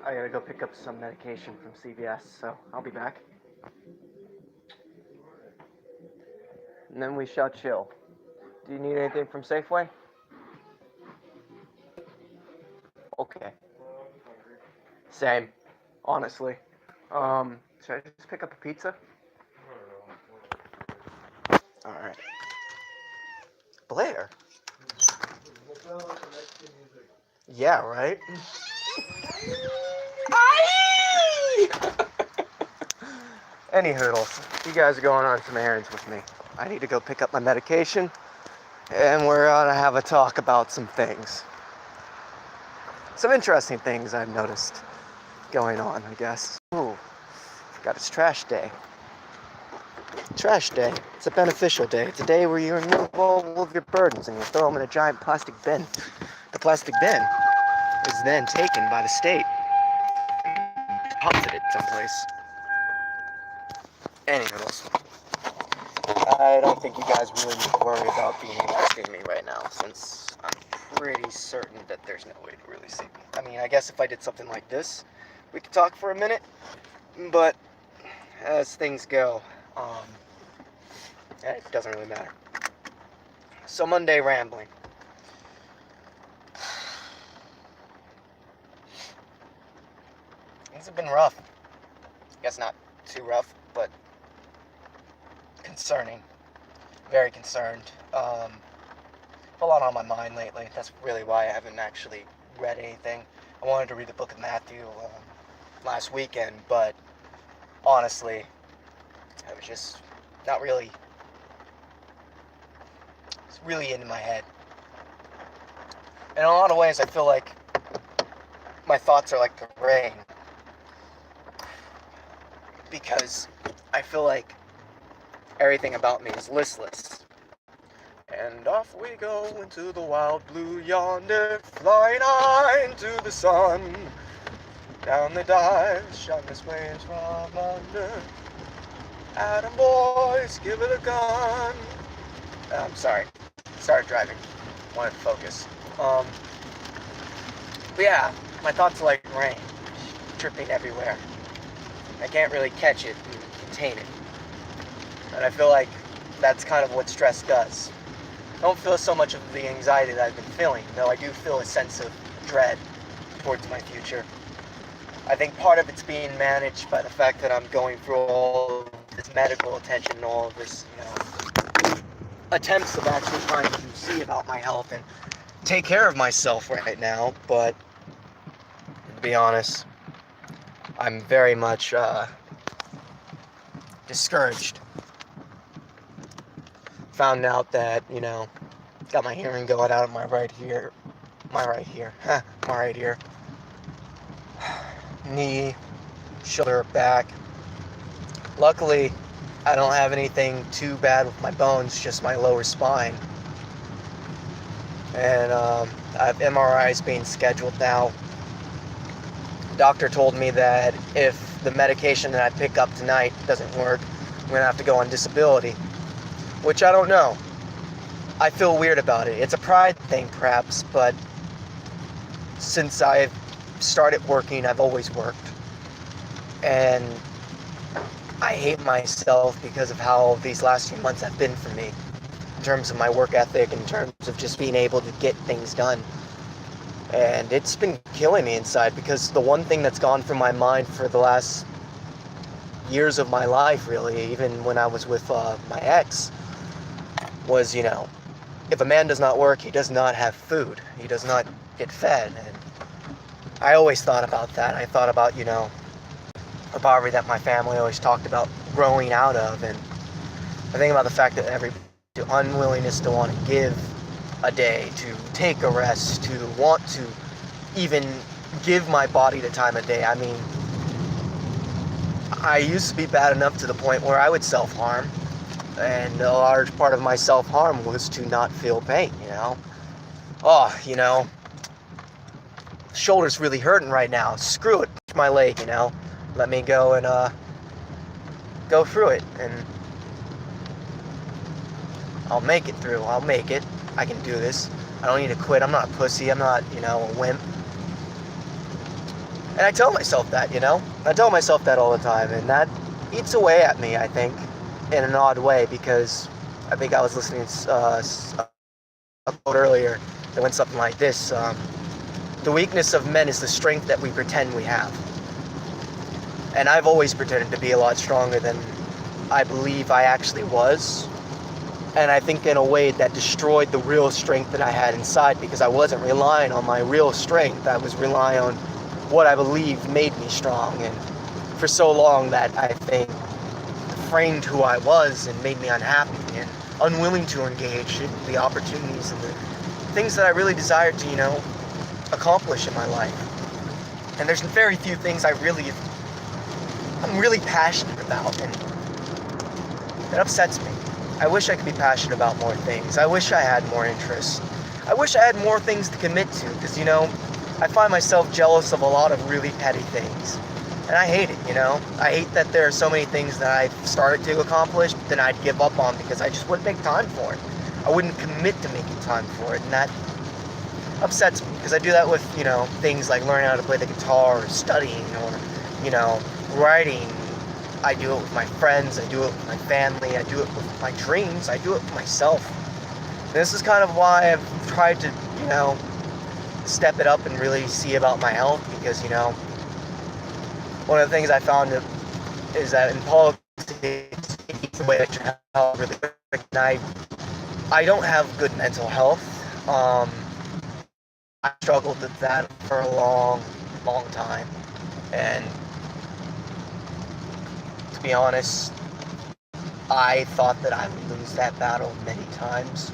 I gotta go pick up some medication from CVS, so I'll be back. And then we shall chill. Do you need anything from Safeway? Okay. Same, honestly. Should I just pick up a pizza? Alright. Blair? Yeah, right? Any hurdles. You guys are going on some errands with me. I need to go pick up my medication, and we're gonna have a talk about some things. Some interesting things I've noticed going on, I guess. Ooh, forgot it's trash day. Trash day. It's a beneficial day. It's a day where you remove all of your burdens and you throw them in a giant plastic bin. The plastic bin is then taken by the state, deposited someplace. Anyways, I don't think you guys really need to worry about being able to see me right now, since I'm pretty certain that there's no way to really see me. I mean, I guess if I did something like this, we could talk for a minute, but as things go, it doesn't really matter. So Monday rambling. Things have been rough. I guess not too rough, but concerning. Very concerned. A lot on my mind lately. That's really why I haven't actually read anything. I wanted to read the book of Matthew last weekend, but honestly, I was just not really. It's really into my head. In a lot of ways, I feel like my thoughts are like the rain, because I feel like everything about me is listless. And off we go into the wild blue yonder, flying high into the sun. Down the dive, sharpness waves from under. Atom boys, give it a gun. I'm sorry. Started driving. Wanted to focus. But yeah, my thoughts are like rain, dripping everywhere. I can't really catch it and contain it. And I feel like that's kind of what stress does. I don't feel so much of the anxiety that I've been feeling, though I do feel a sense of dread towards my future. I think part of it's being managed by the fact that I'm going through all of this medical attention and all of this, attempts of actually trying to see about my health and take care of myself right now. But to be honest, I'm very much discouraged. Found out that, got my hearing going out of my right ear. My right ear. Knee, shoulder, back. Luckily, I don't have anything too bad with my bones, just my lower spine. And I have MRIs being scheduled now. Doctor told me that if the medication that I pick up tonight doesn't work, I'm going to have to go on disability. Which I don't know. I feel weird about it. It's a pride thing, perhaps, but since I've started working, I've always worked. And I hate myself because of how these last few months have been for me. In terms of my work ethic, in terms of just being able to get things done. And it's been killing me inside, because the one thing that's gone through my mind for the last years of my life, really, even when I was with my ex, was, if a man does not work, he does not have food. He does not get fed. And I always thought about that. I thought about, the poverty that my family always talked about growing out of. And I think about the fact that the unwillingness to want to give a day, to take a rest, to want to even give my body the time of day. I mean, I used to be bad enough to the point where I would self-harm. And a large part of my self-harm was to not feel pain, shoulder's really hurting right now. Screw it, my leg, Let me go and go through it, and I'll make it through. I'll make it. I can do this. I don't need to quit. I'm not a pussy. I'm not, a wimp. And I tell myself that, I tell myself that all the time, and that eats away at me, I think, in an odd way, because I think I was listening to a quote earlier that went something like this: the weakness of men is the strength that we pretend we have. And I've always pretended to be a lot stronger than I believe I actually was. And I think in a way that destroyed the real strength that I had inside, because I wasn't relying on my real strength. I was relying on what I believed made me strong. And for so long that I think framed who I was and made me unhappy and unwilling to engage in the opportunities and the things that I really desired to, accomplish in my life. And there's very few things I'm really passionate about, and it upsets me. I wish I could be passionate about more things. I wish I had more interests. I wish I had more things to commit to, because, I find myself jealous of a lot of really petty things. And I hate it, I hate that there are so many things that I've started to accomplish, but then I'd give up on because I just wouldn't make time for it. I wouldn't commit to making time for it, and that upsets me, because I do that with, things like learning how to play the guitar, or studying, or, writing. I do it with my friends, I do it with my family, I do it with my dreams, I do it with myself. And this is kind of why I've tried to, step it up and really see about my health, because, one of the things I found is that in politics, it's the way that your health really quick. And I don't have good mental health. I struggled with that for a long, long time. And to be honest, I thought that I would lose that battle many times.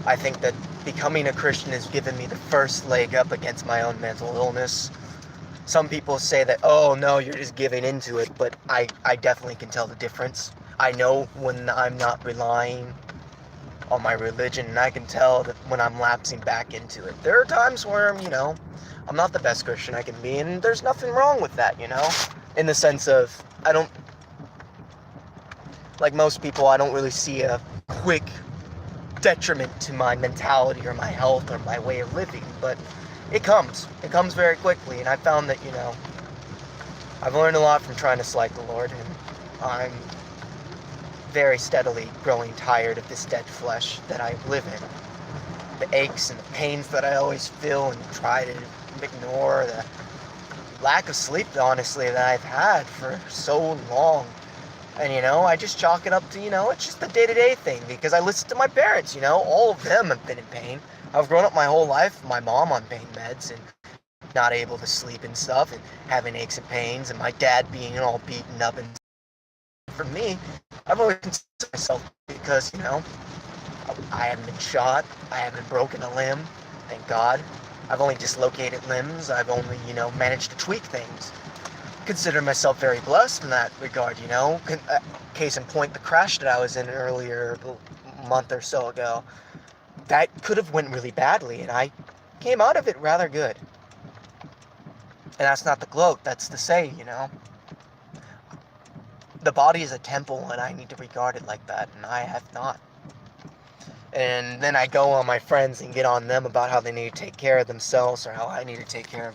I think that becoming a Christian has given me the first leg up against my own mental illness. Some people say that, oh no, you're just giving into it, but I definitely can tell the difference. I know when I'm not relying on my religion, and I can tell that when I'm lapsing back into it. There are times where, I'm not the best Christian I can be, and there's nothing wrong with that, in the sense of, like most people, I don't really see a quick detriment to my mentality or my health or my way of living, but it comes very quickly. And I found that, I've learned a lot from trying to select the Lord, and I'm very steadily growing tired of this dead flesh that I live in. The aches and the pains that I always feel and try to ignore, the lack of sleep, honestly, that I've had for so long. And, I just chalk it up to, it's just the day-to-day thing, because I listen to my parents, all of them have been in pain. I've grown up my whole life, my mom on pain meds, and not able to sleep and stuff, and having aches and pains, and my dad being all beaten up. And for me, I've always considered myself, because, I haven't been shot, I haven't broken a limb, thank God. I've only dislocated limbs, I've only, managed to tweak things. Consider myself very blessed in that regard, Case in point, the crash that I was in earlier, a month or so ago, that could have went really badly, and I came out of it rather good. And that's not the gloat, that's to say, the body is a temple, and I need to regard it like that, and I have not. And then I go on my friends and get on them about how they need to take care of themselves, or how I need to take care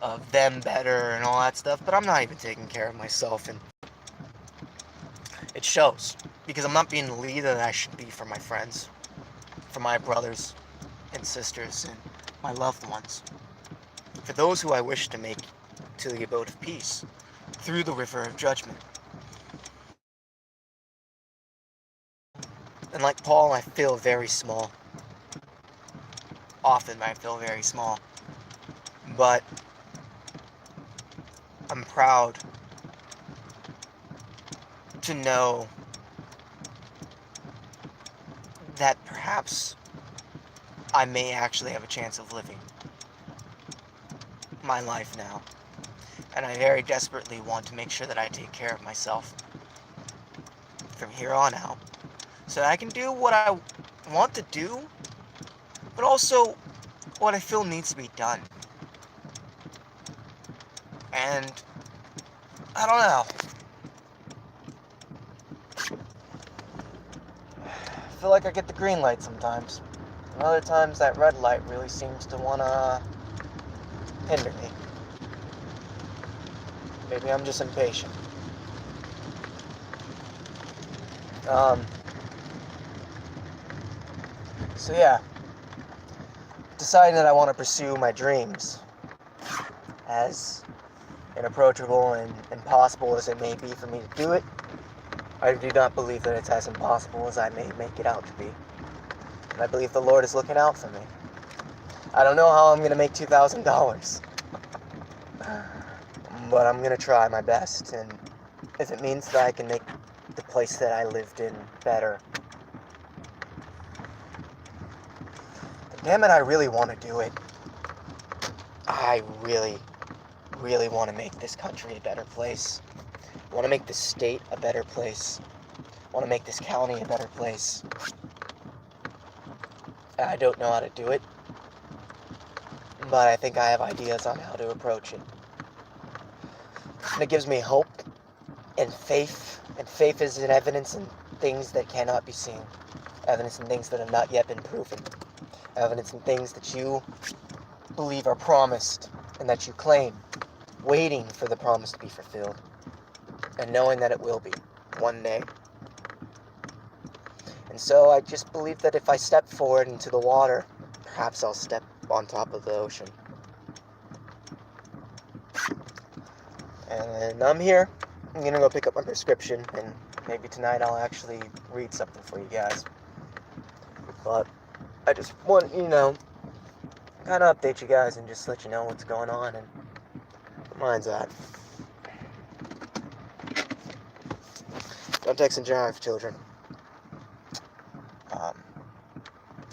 of them better and all that stuff, but I'm not even taking care of myself, and it shows, because I'm not being the leader that I should be for my friends, for my brothers and sisters, and my loved ones, for those who I wish to make to the abode of peace, through the river of judgment. And like Paul, I feel very small. Often I feel very small, but I'm proud to know that perhaps I may actually have a chance of living my life now. And I very desperately want to make sure that I take care of myself from here on out, so that I can do what I want to do, but also what I feel needs to be done. And I don't know. I feel like I get the green light sometimes. And other times that red light really seems to want to hinder me. Maybe I'm just impatient. Um, so yeah, deciding that I want to pursue my dreams, as inapproachable and impossible as it may be for me to do it, I do not believe that it's as impossible as I may make it out to be. And I believe the Lord is looking out for me. I don't know how I'm going to make $2,000, but I'm going to try my best, and if it means that I can make the place that I lived in better, then damn it, I really want to do it. I really, really want to make this country a better place. I want to make this state a better place. I want to make this county a better place. I don't know how to do it, but I think I have ideas on how to approach it. And it gives me hope and faith is an evidence in things that cannot be seen. Evidence in things that have not yet been proven. Evidence in things that you believe are promised and that you claim, waiting for the promise to be fulfilled, and knowing that it will be one day. And so I just believe that if I step forward into the water, perhaps I'll step on top of the ocean. And I'm here. I'm gonna go pick up my prescription, and maybe tonight I'll actually read something for you guys. But I just want, kind of update you guys and just let you know what's going on and where mine's at. Don't text and drive, children.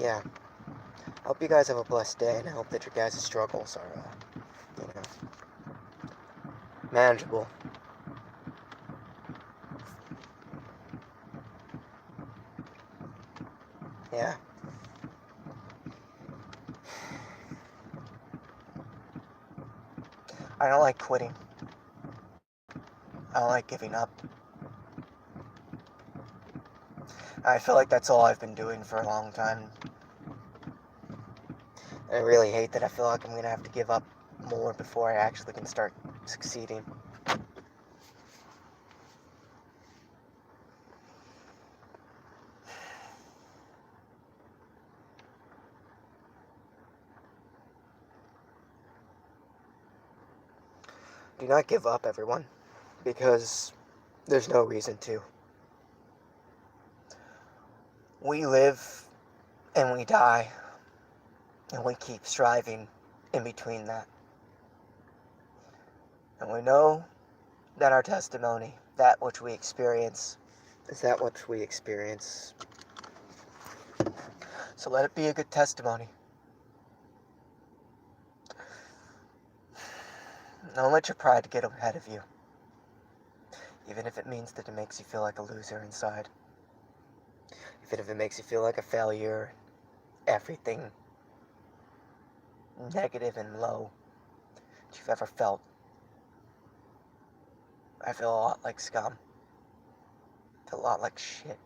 Yeah. I hope you guys have a blessed day, and I hope that your guys' struggles are, manageable. Yeah. I don't like quitting. I don't like giving up. I feel like that's all I've been doing for a long time. I really hate that I feel like I'm going to have to give up more before I actually can start succeeding. Do not give up, everyone, because there's no reason to. We live and we die, and we keep striving in between that. And we know that our testimony, that which we experience, is that which we experience. So let it be a good testimony. Don't let your pride get ahead of you, even if it means that it makes you feel like a loser inside. Even if it makes you feel like a failure, everything negative and low that you've ever felt. I feel a lot like scum. I feel a lot like shit.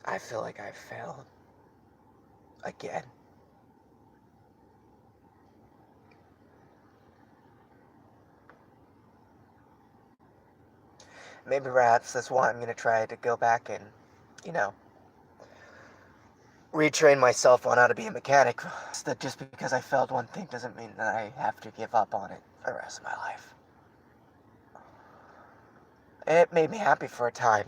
I feel like I failed. Again. Maybe perhaps that's why I'm going to try to go back and, retrain myself on how to be a mechanic. That just because I failed one thing doesn't mean that I have to give up on it for the rest of my life. It made me happy for a time,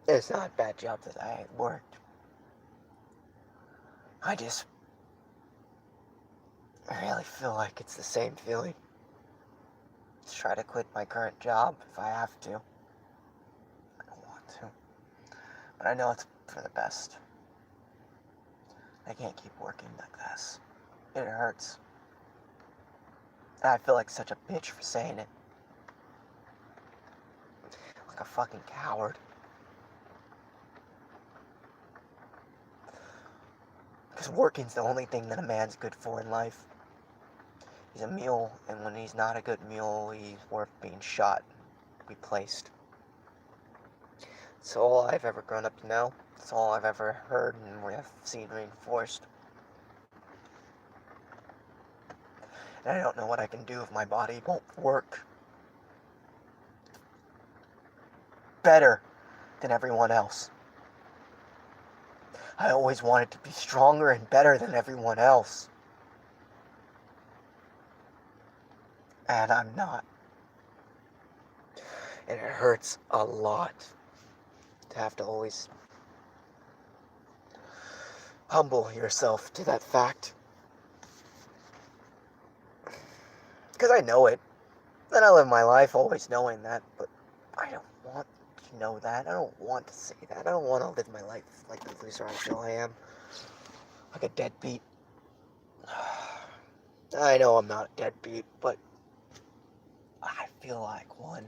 It's not a bad job that I worked. I really feel like it's the same feeling. Just try to quit my current job if I have to. I don't want to. But I know it's for the best. I can't keep working like this. It hurts. And I feel like such a bitch for saying it. Like a fucking coward. Because working's the only thing that a man's good for in life. He's a mule, and when he's not a good mule, he's worth being shot, replaced. It's all I've ever grown up to know. It's all I've ever heard and we have seen reinforced. And I don't know what I can do if my body won't work better than everyone else. I always wanted to be stronger and better than everyone else. And I'm not. And it hurts a lot to have to always humble yourself to that fact. Because I know it. And I live my life always knowing that, but I don't want to know that. I don't want to say that. I don't want to live my life like the loser I feel I am. Like a deadbeat. I know I'm not a deadbeat, but I feel like one.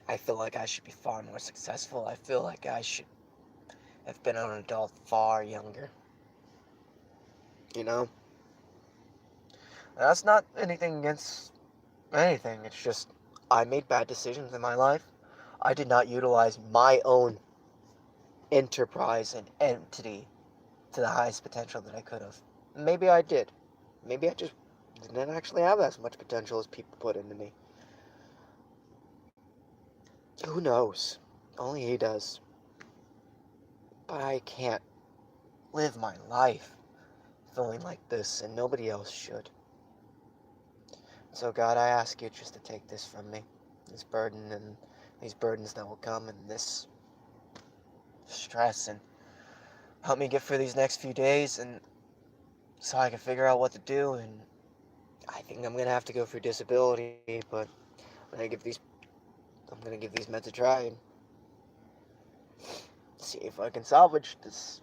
I feel like I should be far more successful. I feel like I should have been an adult far younger. You know? That's not anything against anything. It's just I made bad decisions in my life. I did not utilize my own enterprise and entity to the highest potential that I could have. Maybe I did. Maybe I just didn't actually have as much potential as people put into me. Who knows? Only he does. But I can't live my life feeling like this, and nobody else should. So God, I ask you just to take this from me, this burden and these burdens that will come, and this stress, and help me get through these next few days, and so I can figure out what to do. And I think I'm gonna have to go through disability, but I'm gonna give these meds a try and see if I can salvage this.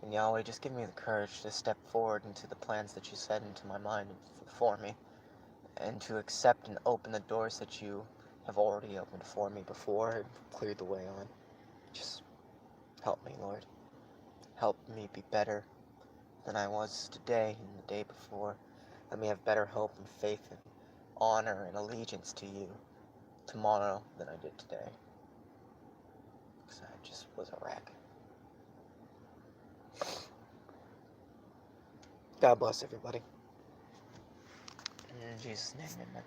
And Yahweh, just give me the courage to step forward into the plans that you set into my mind for me, and to accept and open the doors that you have already opened for me before and cleared the way on. Just help me, Lord. Help me be better than I was today and the day before. Let me have better hope and faith and honor and allegiance to you tomorrow than I did today. Because I just was a wreck. God bless everybody. In Jesus' name, amen.